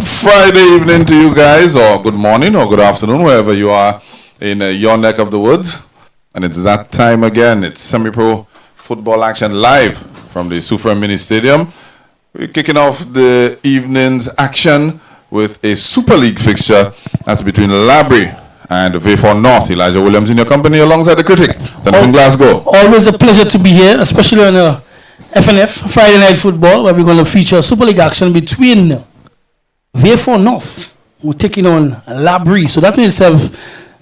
Friday evening to you guys, or good morning or good afternoon, wherever you are in your neck of the woods. And it's that time again. It's semi-pro football action live from the Sufra Mini Stadium. We're kicking off the evening's action with a Super League fixture. That's between LABORIE and V4 North. Elijah Williams in your company alongside the critic, from Glasgow. Always a pleasure to be here, especially on a FNF, Friday Night Football, where we're going to feature Super League action between V4 North, who are taking on LABORIE. So that in itself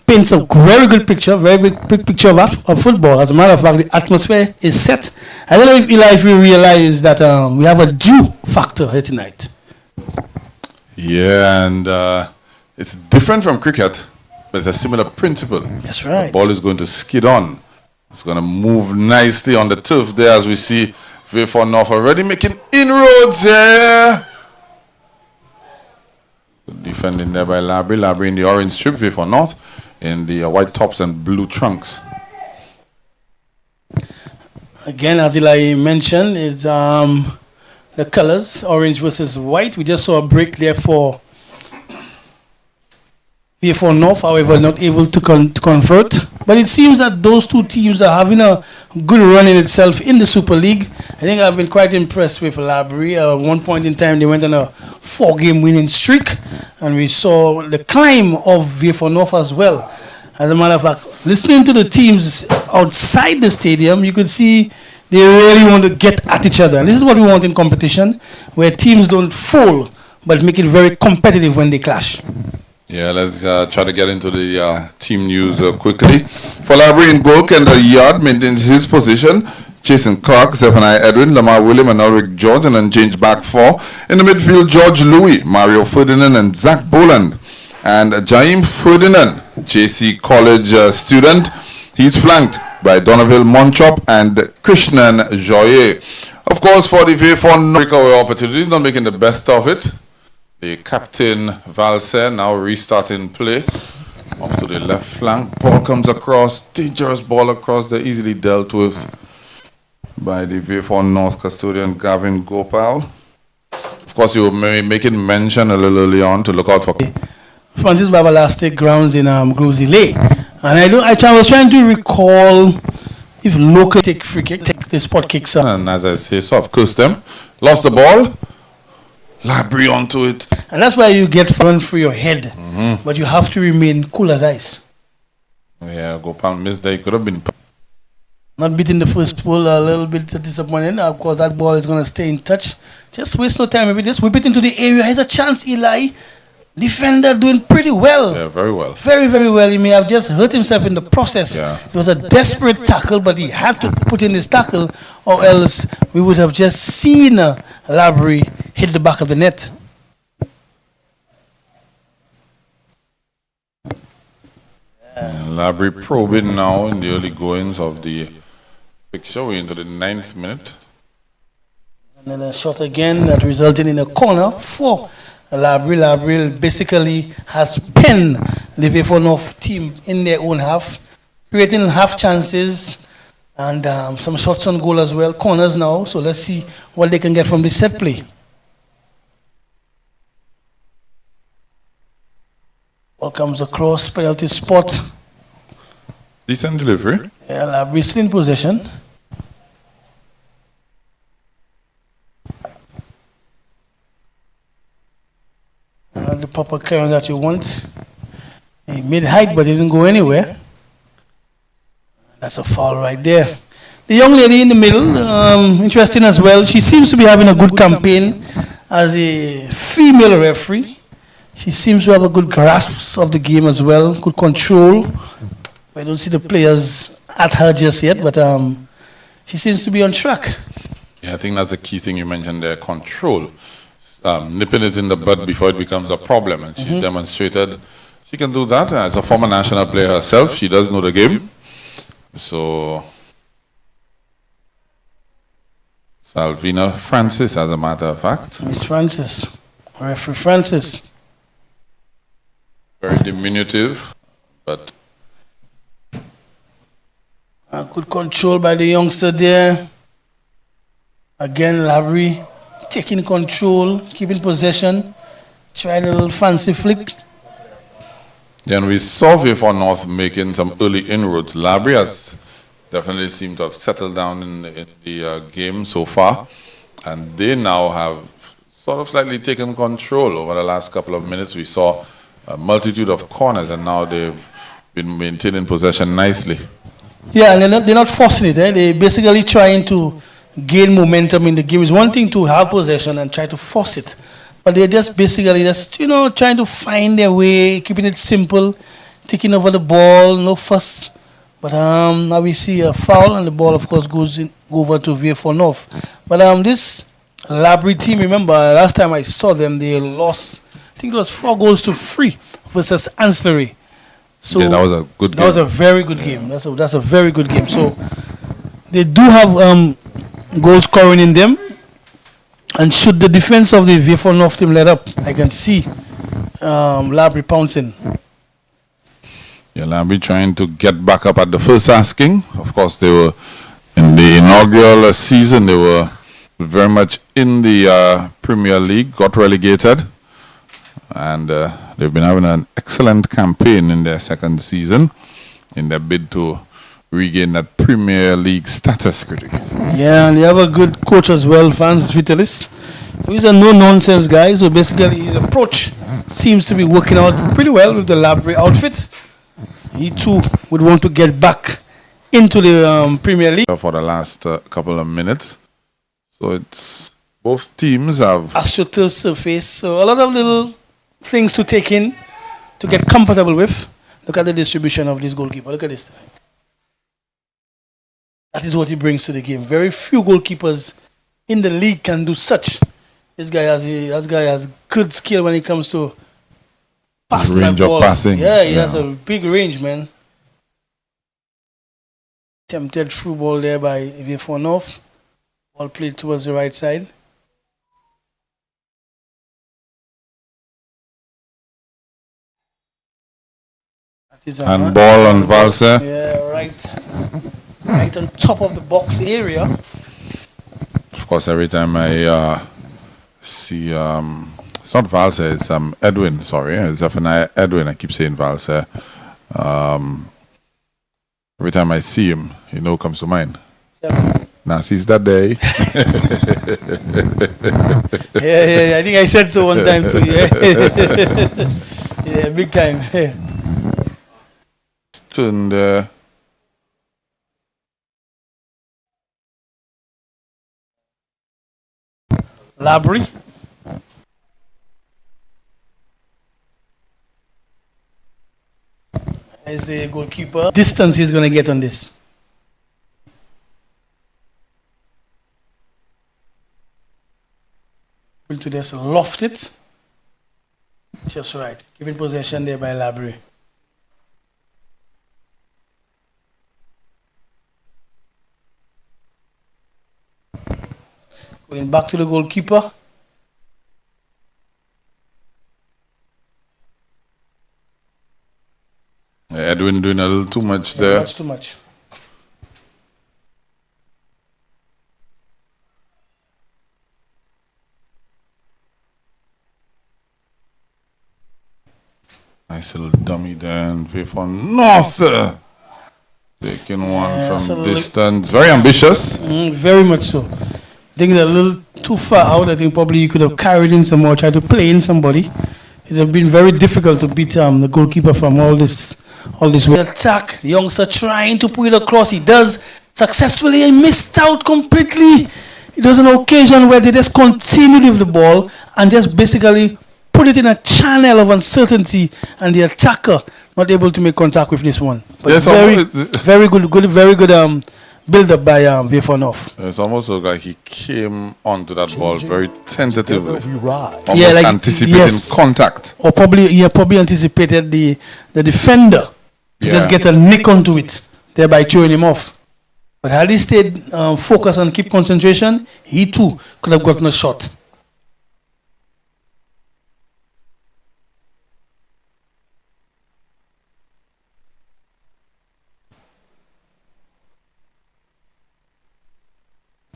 paints a very good picture, very big picture of football. As a matter of fact, the atmosphere is set. I don't know if Eli, if you realize that we have a due factor here tonight. Yeah, and it's different from cricket, but it's a similar principle. That's right. The ball is going to skid on. It's going to move nicely on the turf there, as we see V4 North already making inroads here. Good defending there by LABORIE. LABORIE in the orange strip, V4 North in the white tops and blue trunks. Again, as Eli mentioned, is the colors, orange versus white. We just saw a break there for V4 North, however, not able to convert. But it seems that those two teams are having a good run in itself in the Super League. I think I've been quite impressed with LABORIE. At one point in time, they went on a 4-game winning streak, and we saw the climb of V4 North as well. As a matter of fact, listening to the teams outside the stadium, you could see they really want to get at each other. And this is what we want in competition, where teams don't fold, but make it very competitive when they clash. Yeah, let's try to get into the team news quickly. For LABORIE in goal, Kendall Yard maintains his position. Jason Clark, Zephaniah Edwin, Lamar William, and Ulrich George, and then change back 4. In the midfield, George Louis, Mario Ferdinand, and Zach Boland. And Jaim Ferdinand, JC College student. He's flanked by Donaville Monchop and Krishnan Joye. Of course, for the V4 breakaway opportunities, not making the best of it. The captain, Valser, now restarting play. Off to the left flank. Ball comes across. Dangerous ball across. They're easily dealt with by the V4 North custodian, Gavin Gopal. Of course, you were making mention a little early on to look out for Francis Babalastic grounds in Grosile. And I was trying to recall if local take free kick, take the spot kicks up. And as I say, so of course them. Lost the ball. LABORIE onto it. And that's why you get fun through your head. But you have to remain cool as ice. Yeah, Gopal missed there. He could have been. Not beating the first ball, a little bit disappointing. Of course, that ball is going to stay in touch. Just waste no time. If we just whip it into the area, has a chance, Eli. Defender doing pretty well. Yeah, very well. Very, very well. He may have just hurt himself in the process. Yeah. It was a desperate tackle, but he had to put in his tackle, or else we would have just seen LABORIE hit the back of the net. LABORIE probing now in the early goings of the fixture. We're into the 9th minute. And then a shot again that resulted in a corner for LABORIE. LABORIE basically has pinned the V4 North team in their own half, creating half chances and some shots on goal as well. Corners now, so let's see what they can get from this set play. Ball comes across, penalty spot. Decent delivery. Yeah, LABORIE still in possession. The proper clearance that you want. He made height, but he didn't go anywhere. That's a foul right there. The young lady in the middle, interesting as well. She seems to be having a good campaign as a female referee. She seems to have a good grasp of the game as well, good control. I don't see the players at her just yet, but she seems to be on track. Yeah, I think that's the key thing you mentioned there, control. Nipping it in the bud before it becomes a problem, and she's demonstrated she can do that. As a former national player herself, she does know the game. So Salvina Francis, as a matter of fact. Miss Francis, referee Francis. Very diminutive, but good control by the youngster there. Again, LABORIE taking control, keeping possession, Tried a little fancy flick. Then we saw Vifor North making some early inroads. LABORIE has definitely seemed to have settled down in the game so far, and they now have sort of slightly taken control over the last couple of minutes. We saw a multitude of corners, and now they've been maintaining possession nicely. Yeah, and they're not forcing it. They're basically trying to gain momentum in the game. It's one thing to have possession and try to force it, but they're just basically trying to find their way, keeping it simple, taking over the ball, no fuss. But now we see a foul, and the ball, of course, goes over to Vifor North. But this LABORIE team, remember, last time I saw them, they lost, I think it was 4-3 versus Ancillary. So yeah, that was a good game. That was a very good game. That's a very good game. So they do have goal scoring in them. And should the defense of the Vifor North team let up, I can see LABORIE pouncing. Yeah, LABORIE trying to get back up at the first asking. Of course, they were in the inaugural season. They were very much in the Premier League, got relegated, and they've been having an excellent campaign in their second season in their bid to regain that Premier League status, critic. Yeah, and they have a good coach as well, Franz Vitalis. He's a no-nonsense guy, so basically his approach seems to be working out pretty well with the LABORIE outfit. He too would want to get back into the Premier League. For the last couple of minutes. So it's both teams have AstroTurf surface, so a lot of little things to take in, to get comfortable with. Look at the distribution of this goalkeeper. Look at this. That is what he brings to the game. Very few goalkeepers in the league can do such. This guy has good skill when it comes to passing range that ball. of passing. Yeah, he has a big range, man. Attempted through ball there by Vifor North. Ball played towards the right side. That is and ball on Valse. Yeah, right on top of the box area. Of course, every time I see, it's not Valse, it's Edwin, sorry. It's definitely Edwin, I keep saying Valse. Every time I see him, comes to mind. Yeah. Nancy's that day. yeah, I think I said so one time too, yeah. Yeah, big time. Yeah. Turn LABORIE. Is the goalkeeper. Distance he's going to get on this. To just loft it. Just right. Giving possession there by LABORIE. Going back to the goalkeeper. Edwin doing a little too much there. Much too much. Nice little dummy there and Vifor North. Taking one from distance. Very ambitious. Very much so. I think it's a little too far out. I think probably you could have carried in some more, tried to play in somebody. It would have been very difficult to beat the goalkeeper from all this way. Attack, the youngster trying to pull it across. He does successfully and missed out completely. It was an occasion where they just continued with the ball and just basically put it in a channel of uncertainty, and the attacker not able to make contact with this one. But yes, very good build up by Vifor North. It's almost like he came onto that ball very tentatively, almost like, anticipating contact. Or probably anticipated the defender to just get a nick onto it, thereby throwing him off. But had he stayed focused and keep concentration, he too could have gotten a shot.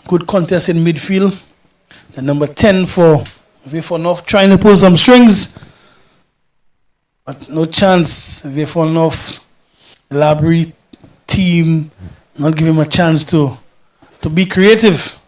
Good contest in midfield. The number 10 for Vifor North trying to pull some strings, but no chance. Vifor North, LABORIE team, not give him a chance to be creative.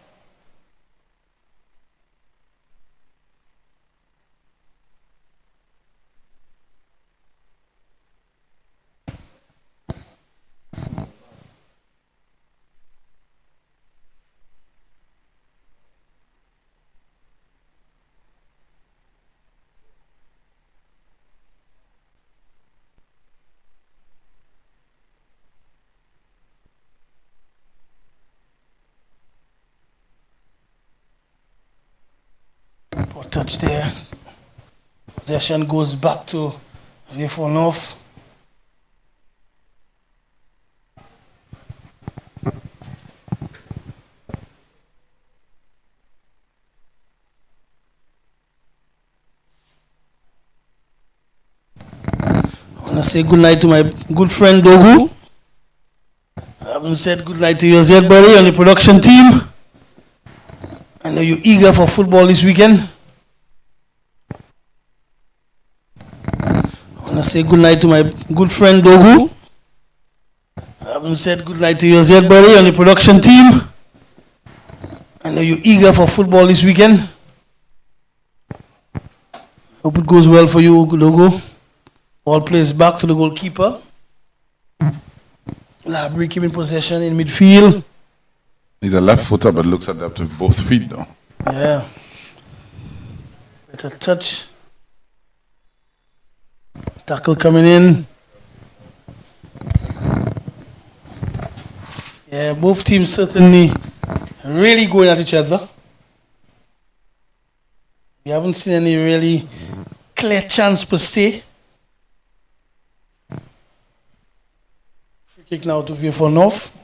Poor touch there. Possession goes back to Vifor North. I want to say good night to my good friend Dogu. I haven't said good night to you yet, buddy, on the production team. I know you're eager for football this weekend. I want to say good night to my good friend Dogu. I haven't said good night to you yet, buddy, on the production team. I know you're eager for football this weekend. Hope it goes well for you, Dogu. Ball plays back to the goalkeeper. LABORIE keeping possession in midfield. He's a left footer, but looks adept with both feet, though. Yeah. Better touch. Tackle coming in. Yeah, both teams certainly really going at each other. We haven't seen any really clear chance per se. Free kick now to Vifor North.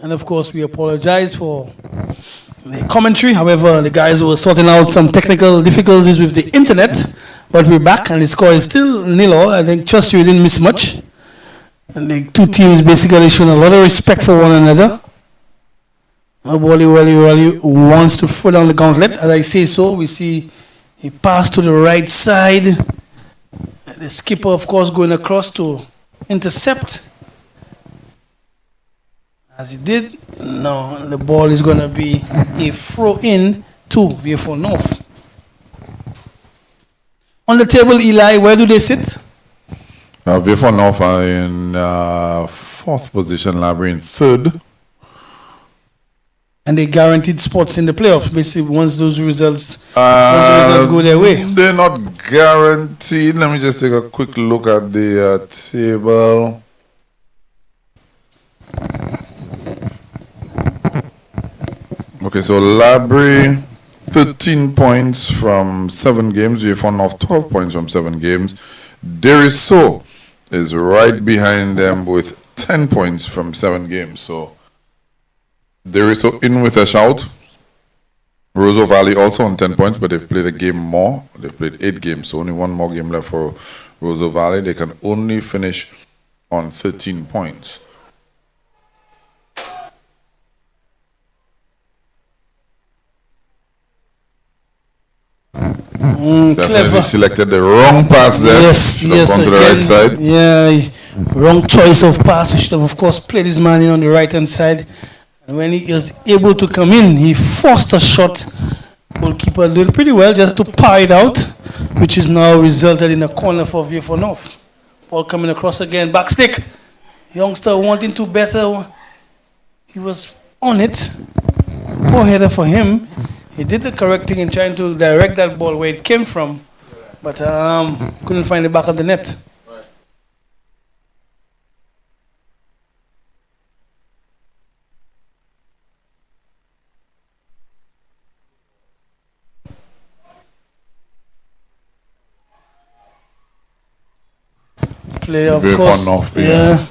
And of course, we apologize for the commentary. However, the guys were sorting out some technical difficulties with the internet. But we're back, and the score is still 0-0. I think, trust you didn't miss much. And the two teams basically showing a lot of respect for one another. LABORIE wants to throw down the gauntlet. As I say so, we see a pass to the right side. The skipper, of course, going across to intercept. As he did, no, the ball is going to be a throw in to VFO North. On the table, Eli, where do they sit? VFO North are in fourth position, LABORIE in third. And they guaranteed spots in the playoffs, basically, once those results go their way. They're not guaranteed. Let me just take a quick look at the table. Okay, so LABORIE, 13 points from 7 games. VFO North, 12 points from 7 games. Deriso is right behind them with 10 points from 7 games. So Deriso in with a shout. Roseau Valley also on 10 points, but they've played a game more. They've played 8 games, so only one more game left for Roseau Valley. They can only finish on 13 points. Definitely Clever. selected the wrong pass there. Yes, Should have gone to the again, right side. Yeah, wrong choice of pass. He should have, of course, played his man in on the right-hand side. And when he was able to come in, he forced a shot. Goalkeeper doing pretty well just to par it out, which is now resulted in a corner for VFO North. Ball coming across again, back stick. Youngster wanting to better. He was on it. Poor header for him. He did the correct thing in trying to direct that ball where it came from, but couldn't find the back of the net. Play, of course. North, yeah.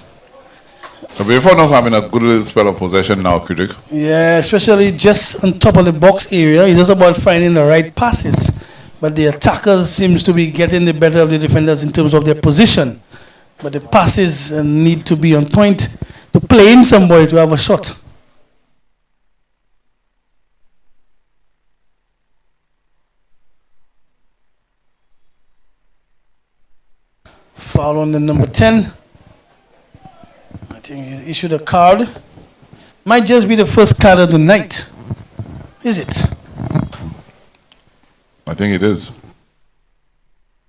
VFO North having a good little spell of possession now, Critic. Yeah, especially just on top of the box area. It's just about finding the right passes. But the attackers seems to be getting the better of the defenders in terms of their position. But the passes need to be on point to play in somebody to have a shot. Foul on the number 10. I think he's issued a card. Might just be the first card of the night. Is it? I think it is.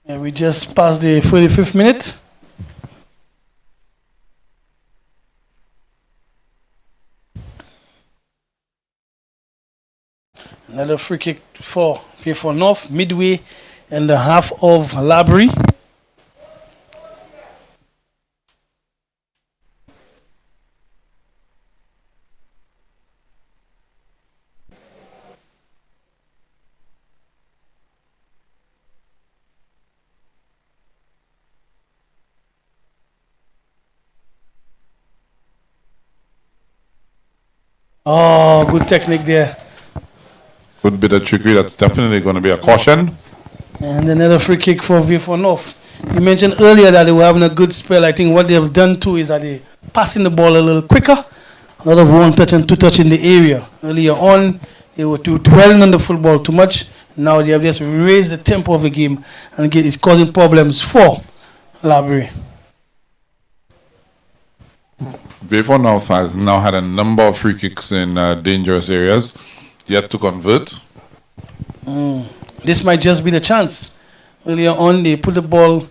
Yeah, we just passed the 45th minute. Another free kick for VFO North, midway in the half of LABORIE. Oh, good technique there. Good bit of trickery. That's definitely going to be a caution. And another free kick for VFO North. You mentioned earlier that they were having a good spell. I think what they've done too is that they're passing the ball a little quicker. A lot of one touch and two touch in the area. Earlier on, they were dwelling on the football too much. Now they have just raised the tempo of the game and it's causing problems for LABORIE. VFO North has now had a number of free kicks in dangerous areas, yet to convert. This might just be the chance. Earlier on, they put the ball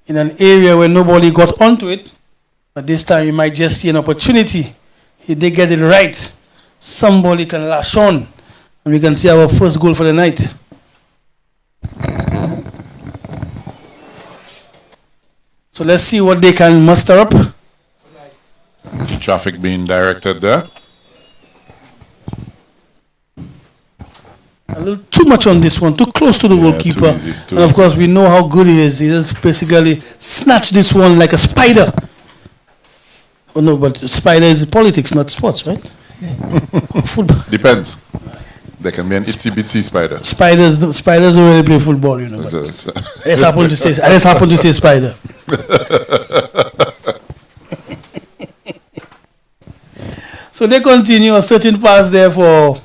in an area where nobody got onto it, but this time you might just see an opportunity. If they get it right, somebody can lash on, and we can see our first goal for the night. So let's see what they can muster up. See traffic being directed there. A little too much on this one, too close to the goalkeeper. Too easy, too And of course, we know how good he is. He just basically snatched this one like a spider. Oh no, but Spider is politics, not sports, right? Football. Depends. There can be an itsy-bitsy spider. Spiders don't really play football, you know. I just happen to say Spider. So they continue a searching pass there for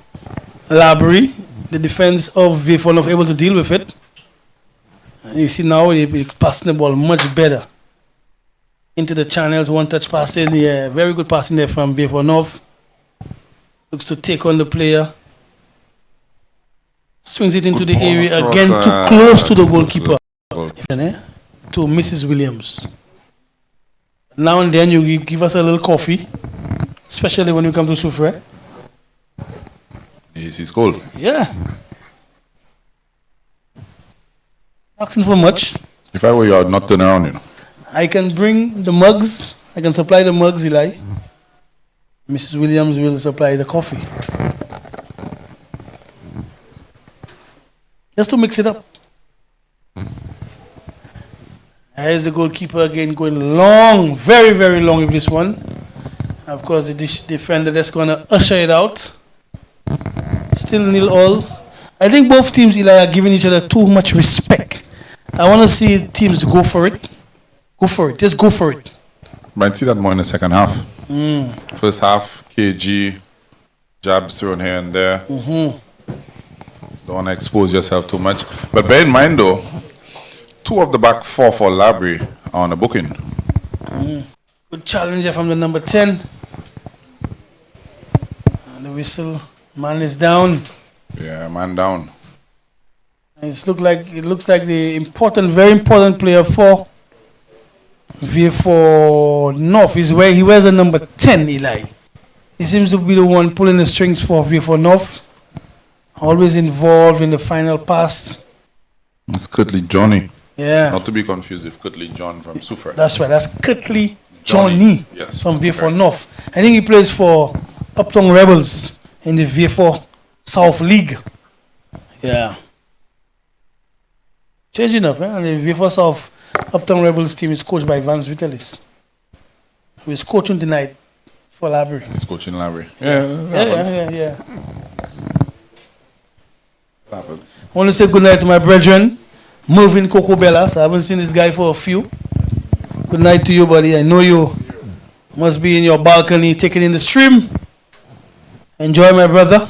LABORIE. The defense of Viefonov able to deal with it. And you see now they passing the ball much better into the channels. One touch passing, yeah, very good passing there from Viefonov. Looks to take on the player. Swings it into the area across, again, too close to the goalkeeper. To Mrs. Williams. Now and then you give us a little coffee, especially when you come to Soufre. Yes, it's cold. Yeah. Asking for much. If I were you, I'd not turn around, you know. I can bring the mugs. I can supply the mugs, Eli. Mrs. Williams will supply the coffee. Just to mix it up. Here's the goalkeeper again going long, very, very long with this one. Of course, the defender that's going to usher it out. Still 0-0. I think both teams, Eli, are giving each other too much respect. I want to see teams go for it. Go for it. Just go for it. Might see that more in the second half. First half, KG, jabs thrown here and there. Don't want to expose yourself too much. But bear in mind, though, 2 of the back 4 for LABORIE are on a booking. Good challenger from the number 10. And the whistle. Man is down. Yeah, man down. It looks like the very important player for Viefonov is where he wears a number 10, Eli. He seems to be the one pulling the strings for Viefonov. Always involved in the final pass. It's Curtly Johnny. Yeah. Not to be confused with Curtly John from Soufre. That's right. That's Curtly Johnny yes, from Viefonov. I think he plays for Uptown Rebels in the Viefor South League. Yeah. Changing up, and the Viefor South Uptown Rebels team is coached by Vance Vitalis, who is coaching tonight for LABORIE. He's coaching LABORIE. Yeah. Happens. I want to say good night to my brethren, Mervin Coco Bellas. I haven't seen this guy for a few. Good night to you, buddy. I know you must be in your balcony taking in the stream. Enjoy, my brother.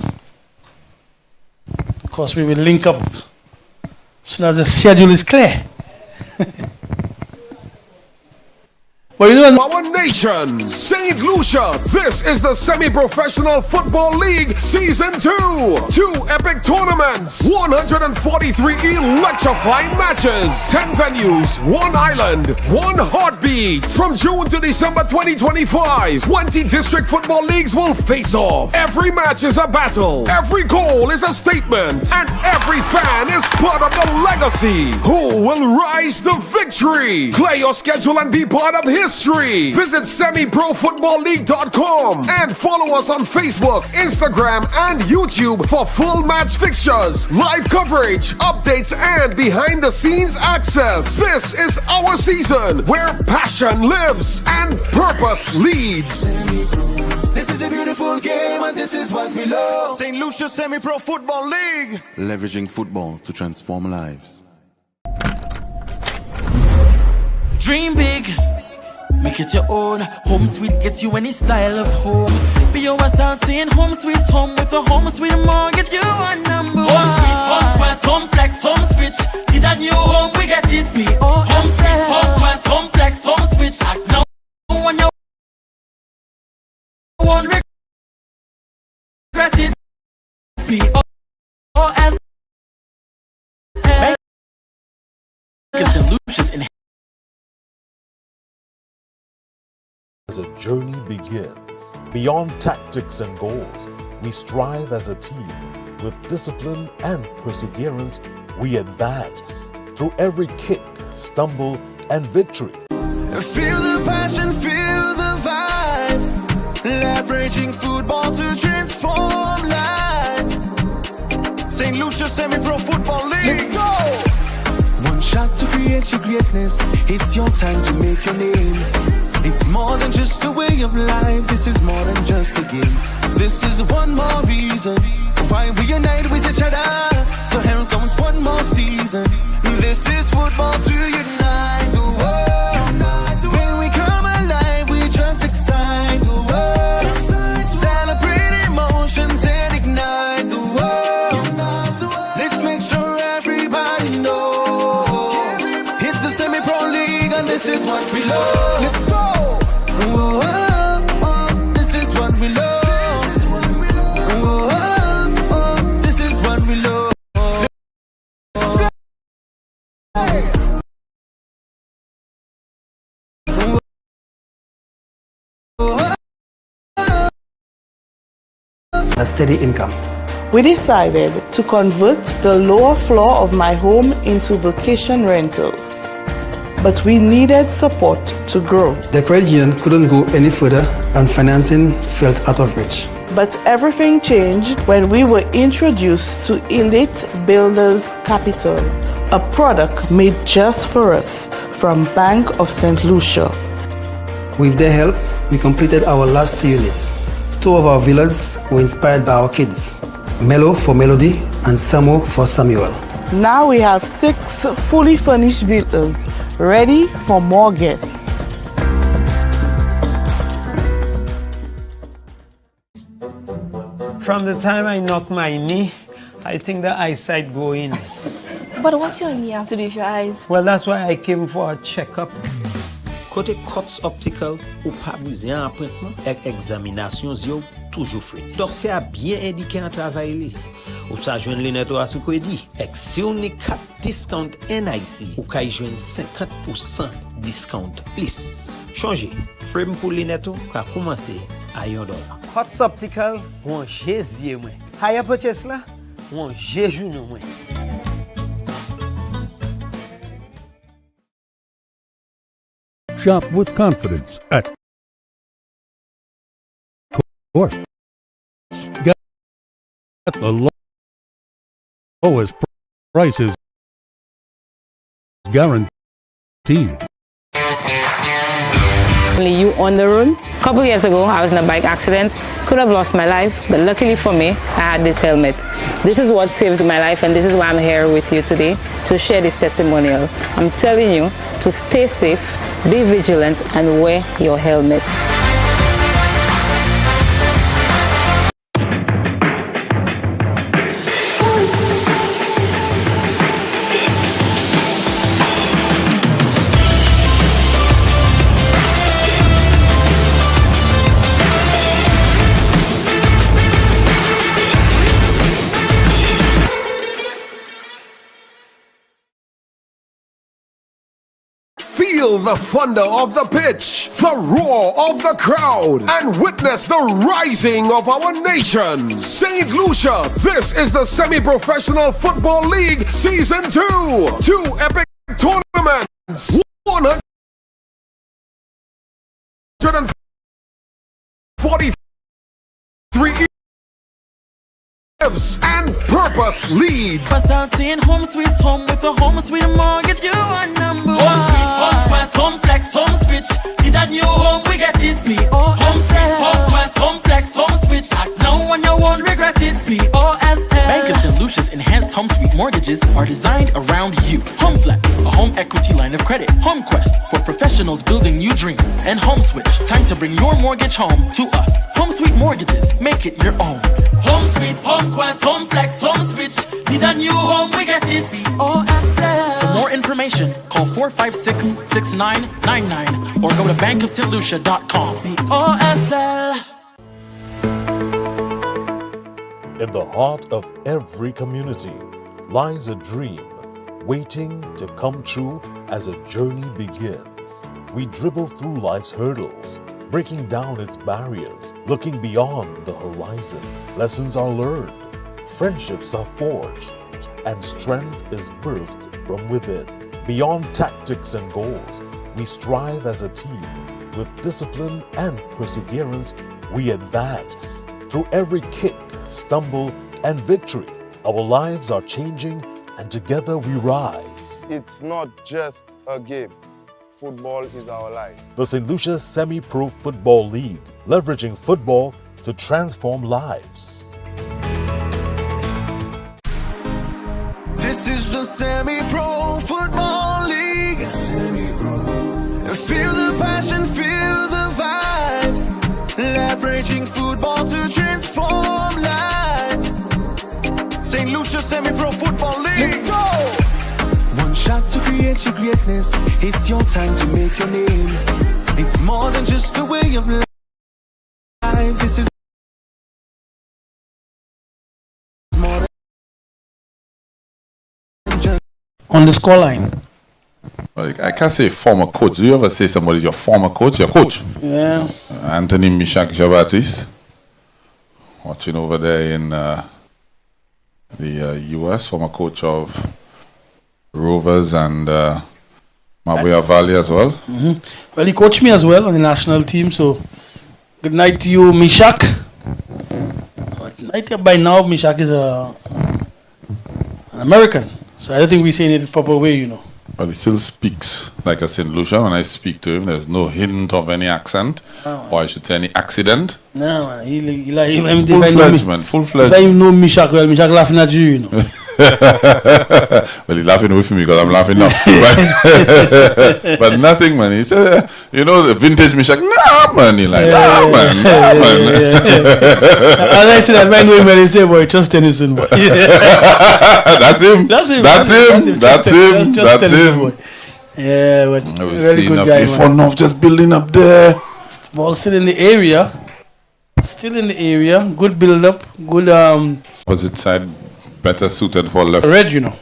Of course, we will link up as soon as the schedule is clear. Well, you know, Our nation, St. Lucia, this is the Semi-Professional Football League Season 2. 2 epic tournaments, 143 electrifying matches, 10 venues, 1 island, 1 heartbeat. From June to December 2025, 20 district football leagues will face off. Every match is a battle, every goal is a statement, and every fan is part of the legacy. Who will rise to victory? Play your schedule and be part of history. Visit semiprofootballleague.com and follow us on Facebook, Instagram, and YouTube for full match fixtures, live coverage, updates, and behind-the-scenes access. This is our season where passion lives and purpose leads. This is a beautiful game and this is what we love. St. Lucia Semi-Pro Football League. Leveraging football to transform lives. Dream big, make it your own. Home sweet gets you any style of home. Be yourself saying home sweet home with a home sweet mortgage. You are number one. Home sweet, home quest, home flex, home switch. Need a new home, we get it. Home sweet, home quest, home flex, home switch. Act now when you won't regret it. C-O-S Solutions in. As a journey begins, beyond tactics and goals, we strive as a team. With discipline and perseverance, we advance through every kick, stumble, and victory. Feel the passion, feel the vibe. Leveraging football to transform lives. St. Lucia Semi-Pro Football League. Let's go! One shot to create your greatness. It's your time to make your name. It's more than just a way of life. This is more than just a game. This is one more reason why we unite with each other. So here comes one more season. This is football to unite the world. When we come alive, we just excite the world. Celebrate emotions and ignite the world. Let's make sure everybody knows it's the semi-pro league and this is what we love. Let's go. Oh, oh, oh, this is what we love. Oh, oh, oh, this is what we love. A steady income. We decided to convert the lower floor of my home into vacation rentals. But we needed support to grow. The credit union couldn't go any further and financing felt out of reach. But everything changed when we were introduced to Elite Builders Capital, a product made just for us from Bank of St. Lucia. With their help, we completed our last 2 units. 2 of our villas were inspired by our kids, Melo for Melody and Samo for Samuel. Now we have 6 fully furnished villas ready for more guests. From the time I knock my knee, I think the eyesight go in. But what's your knee have to do with your eyes? Well, that's why I came for a checkup. Côté Cox Optical, ou pas besoin d'appointment, avec examination yo toujours free. Docteur a bien indiqué un travail. Ou sa joindre lunettes à ce crédit. Avec si on est 4 discount NIC, ou kay joindre 50% discount plus. Changer. Frame pour lunettes ka commencer à $1. Cox Optical, on jésus moi. Haya purchase là, on jésus nous moi. Shop with confidence at Course. Get the lowest prices guaranteed. Only you on the road. A couple years ago, I was in a bike accident. Could have lost my life, but luckily for me, I had this helmet. This is what saved my life, and this is why I'm here with you today to share this testimonial. I'm telling you to stay safe, be vigilant, and wear your helmet. Feel the thunder of the pitch, the roar of the crowd, and witness the rising of our nation. St. Lucia, this is the Semi-Professional Football League Season 2. 2 epic tournaments, 143 and purpose leads. Saying home sweet home with a home sweet mortgage, you are number one. Home sweet, home quest, home flex, home switch. See that new home, we get it. Home sweet, home quest, home flex, home switch. Act now and you won't regret it. POSL. Bank of St. Lucia's enhanced home sweet mortgages are designed around you. Home flex, a home equity line of credit. Home quest for professionals building new dreams. And home switch, time to bring your mortgage home to us. Home sweet mortgages, make it your own. Home sweet, home quest, home flex, home switch. Need a new home, we get it. POSL. For more information, call 456-6999 or go to bankofstlucia.com. POSL. In the heart of every community lies a dream waiting to come true as a journey begins. We dribble through life's hurdles, breaking down its barriers, looking beyond the horizon. Lessons are learned, friendships are forged, and strength is birthed from within. Beyond tactics and goals, we strive as a team. With discipline and perseverance, we advance. Through every kick, stumble, and victory, our lives are changing, and together we rise. It's not just a game. football is our life. The St. Lucia Semi-Pro Football League, leveraging football to transform lives. This is the Semi-Pro Football League. Feel the passion, feel the vibe. Leveraging football to transform lives. St. Lucia Semi-Pro Football League. Let's go! One shot to create your greatness. It's your time to make your name. It's more than just a way of life. This is more than just on the scoreline. Like, I can't say former coach. Do you ever say somebody's your former coach? Your coach? Yeah. Anthony Mishak Jabatis, watching over there in the U.S., former coach of Rovers and Mabuya Valley as well. Well, he coached me as well on the national team, so good night to you, Mishak. I think by now Mishak is an American, so I don't think we're saying it the proper way, you know. But he still speaks like a St. Lucia. When I speak to him, there's no hint of any accent, or I should say any accident. No, man. He Full-fledged, man. Full-fledged. If I know Mishak, well, Mishak laughing at you, you know. Well, he's laughing with me because I'm laughing now. But nothing, man. He said, you know, the vintage Mishak. Nah, man. He like, nah, man. As I said, that man know him when he say, boy, just Tennyson, boy. That's him. That's him. That's him. That's him. That's him. Boy. Yeah, but We've very seen good a guy, few man. North just building up there. Ball still in the area. Still in the area. Good build up. Good Opposite side better suited for left. red, you know.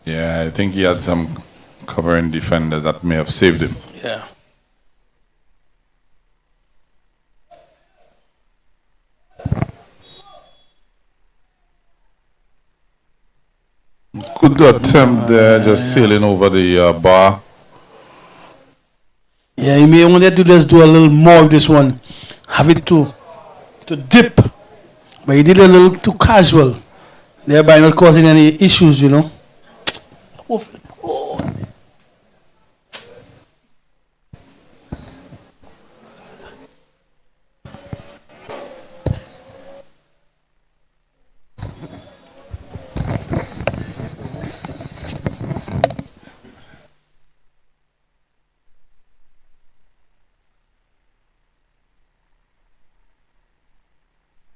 Yeah, I think he had some covering defenders that may have saved him. Yeah. Good attempt there, just sailing over the bar. Yeah, he may want to just do a little more of this one. Have it to dip. But he did a little too casual. Thereby not causing any issues, you know. Oh.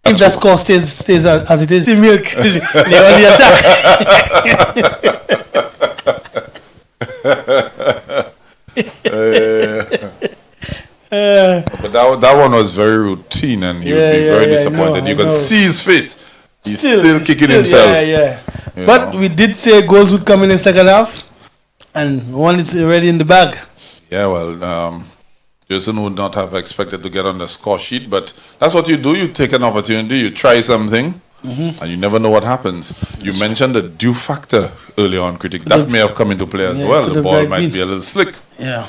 If that score stays as it is, the milk, they only attack. But that one was very routine, and he would be very disappointed. You can see his face. He's still kicking himself. Yeah. But we did say goals would come in the second half, and one is already in the bag. Yeah, well, Jason would not have expected to get on the score sheet, but that's what you do. You take an opportunity, you try something, and you never know what happens. You mentioned the dew factor earlier on, critic. That may have come into play as well. The ball might be a little slick. Yeah.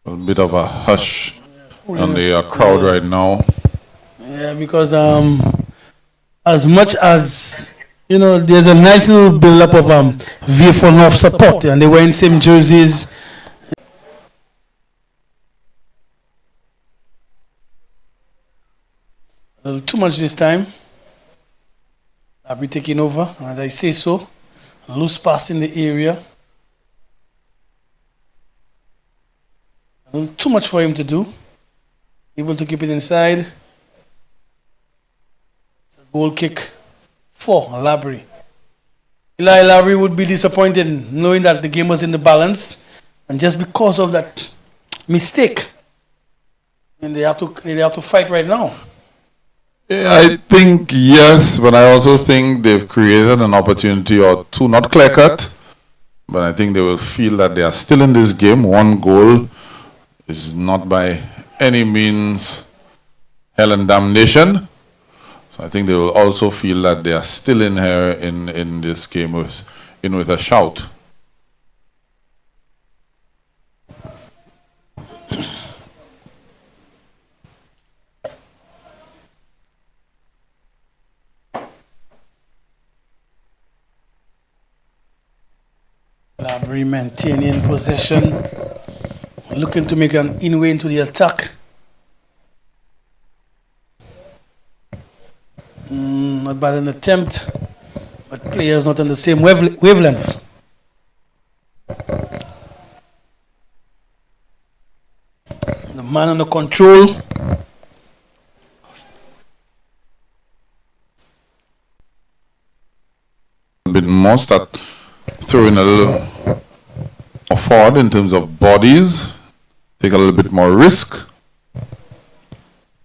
A bit of a hush on the crowd right now. Yeah, because as much as you know, there's a nice little build-up of VF North support, and they were in same jerseys. A little too much this time. I'll be taking over, and as I say so, loose pass in the area. A little too much for him to do. Able to keep it inside. It's a goal kick for LABORIE. LABORIE would be disappointed knowing that the game was in the balance, and just because of that mistake, and they have to fight right now. Yeah, I think yes, but I also think they've created an opportunity or two, not clear cut, but I think they will feel that they are still in this game. One goal is not by any means hell and damnation. So I think they will also feel that they are still in here in this game with a shout. LABORIE maintaining possession, looking to make an inway into the attack. Not bad an attempt, but players not on the same wavelength. The man under control. A bit more, start throwing a little more forward in terms of bodies, take a little bit more risk.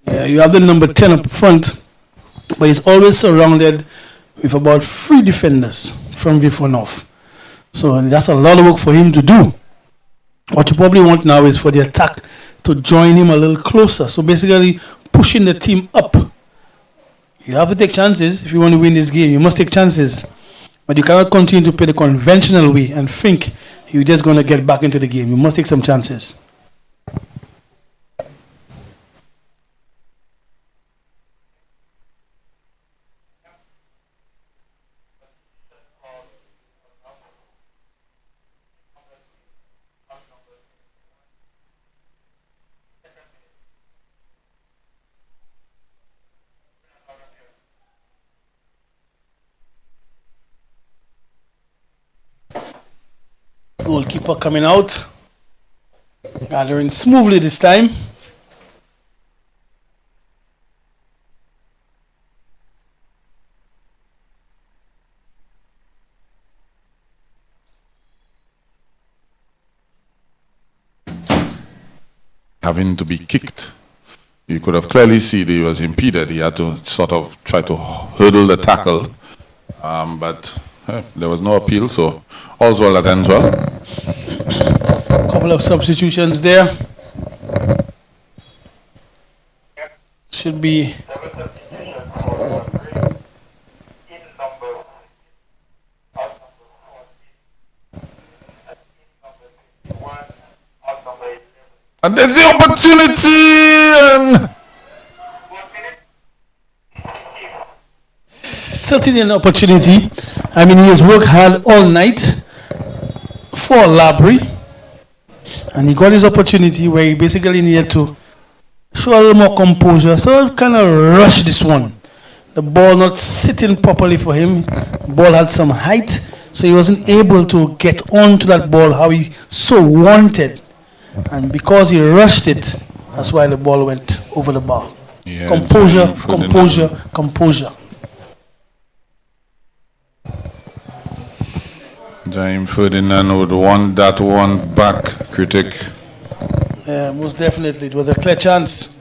Yeah, you have the number 10 up front, but he's always surrounded with about 3 defenders from before North. So that's a lot of work for him to do. What you probably want now is for the attack to join him a little closer. So basically pushing the team up. You have to take chances if you want to win this game. You must take chances. But you cannot continue to play the conventional way and think you're just going to get back into the game. You must take some chances. Goalkeeper coming out, gathering smoothly this time. Having to be kicked. You could have clearly seen he was impeded. He had to sort of try to hurdle the tackle, but there was no appeal, so all's well that ends well. Couple of substitutions there. Should be and there's the opportunity, and certainly an opportunity. I mean, he has worked hard all night for LABORIE, and he got his opportunity where he basically needed to show a little more composure. So kind of rush this one. The ball not sitting properly for him. The ball had some height, so he wasn't able to get onto that ball how he so wanted. And because he rushed it, that's why the ball went over the bar. Yeah, composure, composure, composure. Jaime Ferdinand would want that one back, critic. Yeah, most definitely. It was a clear chance.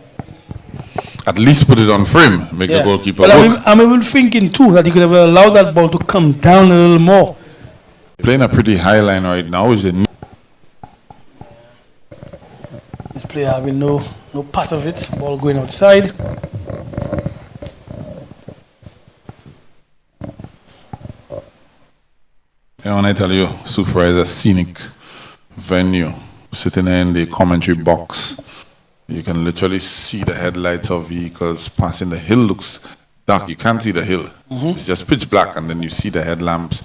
At least put it on frame, make the goalkeeper look. I'm even thinking too that he could have allowed that ball to come down a little more. Playing a pretty high line right now. Is it? This player having no part of it. Ball going outside. Yeah, when I tell you, Sufra is a scenic venue. Sitting in the commentary box, you can literally see the headlights of vehicles passing. The hill looks dark. You can't see the hill. It's just pitch black, and then you see the headlamps.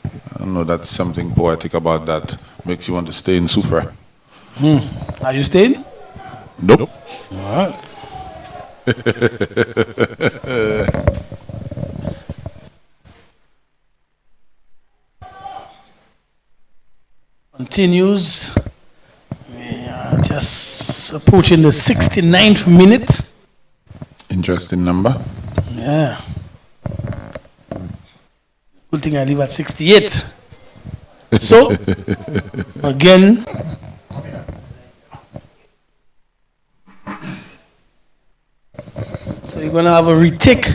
I don't know, that's something poetic about that. Makes you want to stay in Sufra. Are you staying? Nope. All right. Continues. We are just approaching the 69th minute. Interesting number. Yeah. Good thing I leave at 68. So, again, so you're going to have a retake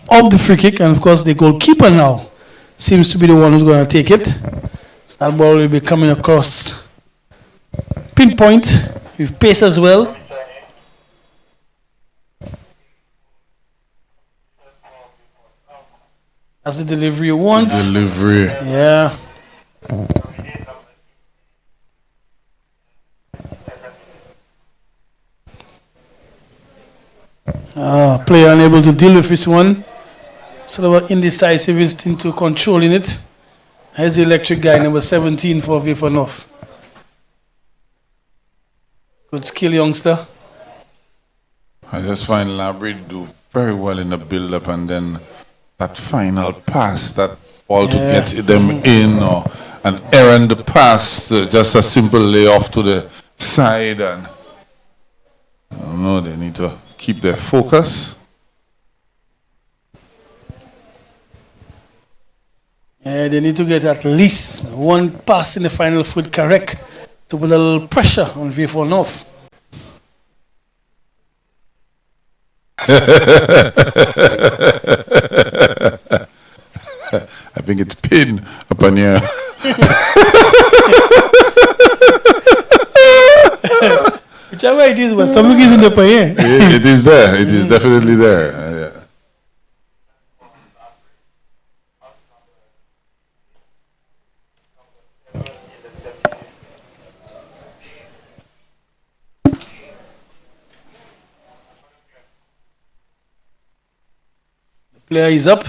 of the free kick, and of course the goalkeeper now seems to be the one who's going to take it. So that ball will be coming across pinpoint with pace as well. That's the delivery you want. Delivery. Yeah. Player unable to deal with this one. Sort of indecisive into controlling it. Here's the electric guy, number 17 for Vapor North. Good skill, youngster. I just find LABORIE do very well in the build-up, and then that final pass, that ball to get them in, or an errand pass, just a simple layoff to the side, and I don't know, they need to keep their focus. Yeah, they need to get at least one pass in the final foot correct to put a little pressure on Vapor North. I think it's pin upon you. Whichever it is, but something is in the pain. It is there. It is definitely there. Yeah. Player is up.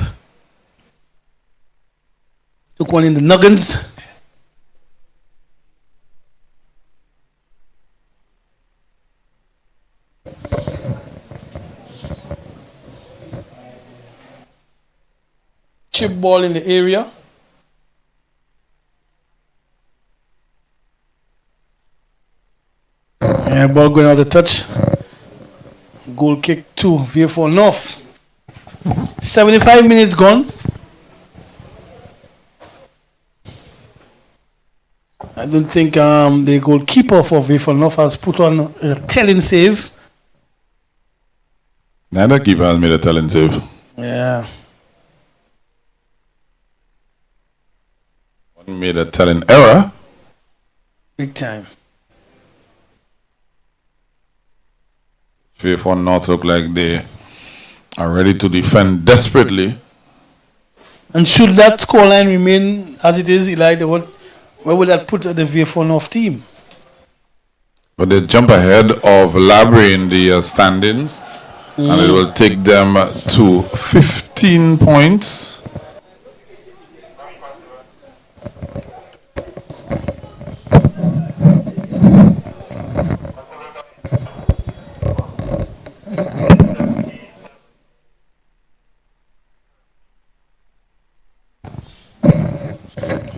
Took one in the nuggins. Chip ball in the area. Yeah, ball going out of touch. Goal kick to Vapor North. 75 minutes gone. I don't think the goalkeeper for Vapor North has put on a telling save. Neither keeper has made a telling save. Yeah. One made a telling error. Big time. Vapor North look like they are ready to defend desperately. And should that scoreline remain as it is, Eli, where would that put the Vapor North team? But they jump ahead of LABORIE in the standings, and it will take them to 15 points.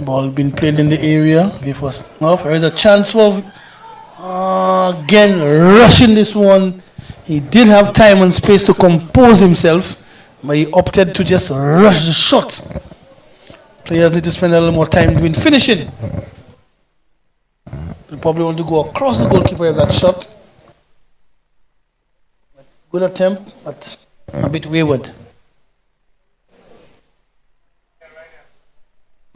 Ball being played in the area. Before North, there is a chance for again rushing this one. He did have time and space to compose himself, but he opted to just rush the shot. Players need to spend a little more time doing finishing. They probably want to go across the goalkeeper of that shot. Good attempt, but a bit wayward.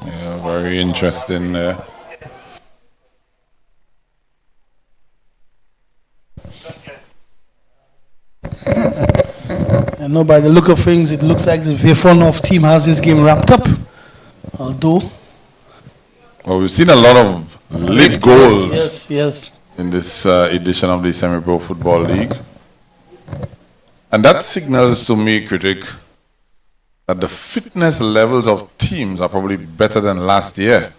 Yeah, very interesting there. I know by the look of things, it looks like the Vapor North team has this game wrapped up. Although, well, we've seen a lot of late goals yes. in this edition of the Semi-Pro Football League. And that signals to me, critic, that the fitness levels of teams are probably better than last year.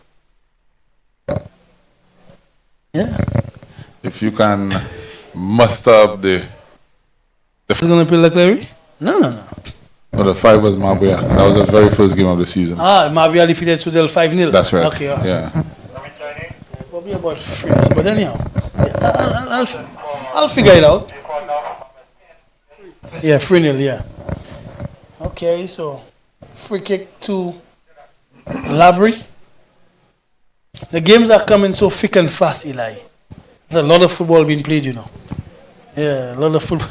Yeah. If you can muster up the... Is it going to play like Larry? No. No, the 5 was Mabia. That was the very first game of the season. Mabia defeated Sudel 5-0. That's right. Okay. Yeah. Probably about 3 years, but anyhow, I'll figure it out. Yeah, 3-0, yeah. Okay, so free kick to LABORIE. The games are coming so thick and fast, Eli. There's a lot of football being played, you know. Yeah, a lot of football.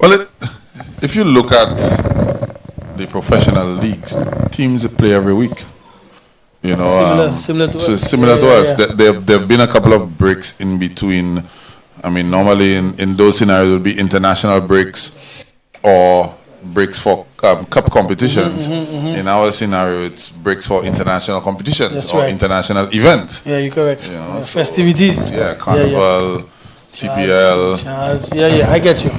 Well, if you look at the professional leagues, teams play every week. You know, similar to us. Similar to us. There have been a couple of breaks in between. I mean, normally in those scenarios, it will be international breaks or breaks for cup competitions. In our scenario, it's breaks for international competitions or international events. Yeah, you're correct. You know, festivities. Yeah, Carnival, TPL. Jazz. Yeah, I get you.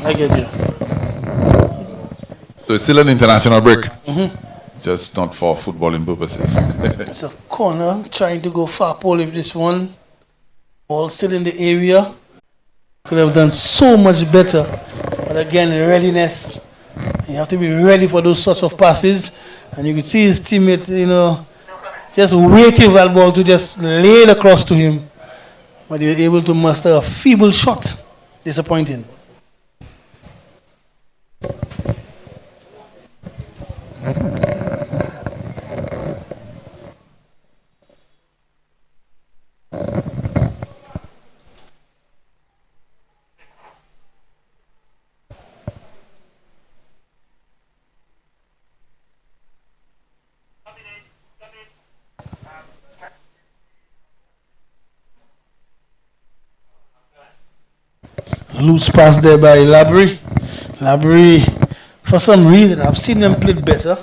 So it's still an international break. Just not for footballing purposes. It's a corner trying to go far pole with this one. Ball still in the area. Could have done so much better. But again, readiness. You have to be ready for those sorts of passes. And you could see his teammate, just waiting for that ball to just lay it across to him. But he was able to muster a feeble shot. Disappointing. Loose pass there by LABORIE. LABORIE, for some reason, I've seen them play better.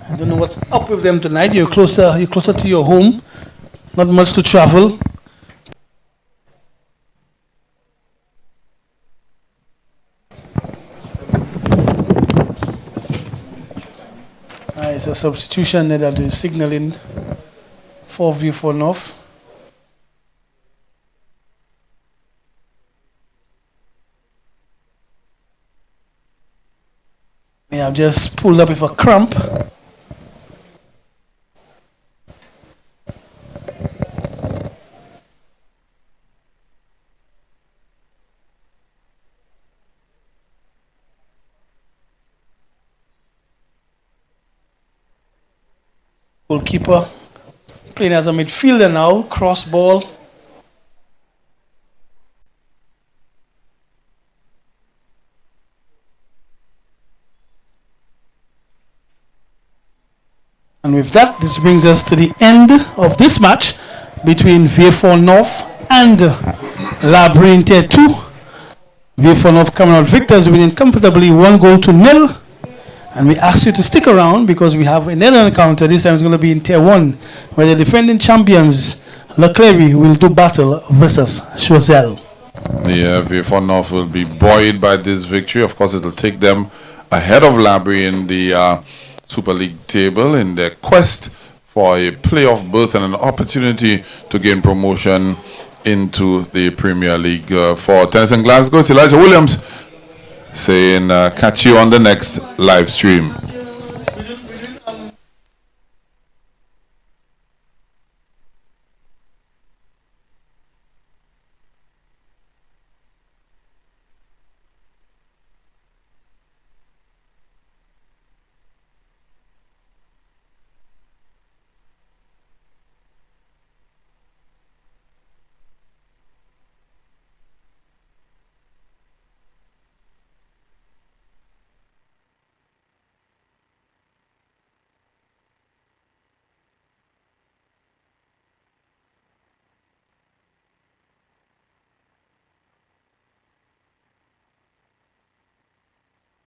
I don't know what's up with them tonight. You're closer to your home. Not much to travel. It's a substitution there that is signaling for view for North. Yeah, I've just pulled up with a cramp. Goalkeeper playing as a midfielder now, cross ball. And with that, this brings us to the end of this match between VF4 North and LABORIE in Tier 2. VF4 North coming out victors, winning comfortably 1-0. And we ask you to stick around because we have another encounter. This time it's going to be in Tier 1, where the defending champions, LABORIE, will do battle versus Choiseul. Yeah, VF4 North will be buoyed by this victory. Of course, it will take them ahead of LABORIE in the Super League table in their quest for a playoff berth and an opportunity to gain promotion into the Premier League. For Tennis in Glasgow, it's Elijah Williams saying catch you on the next live stream.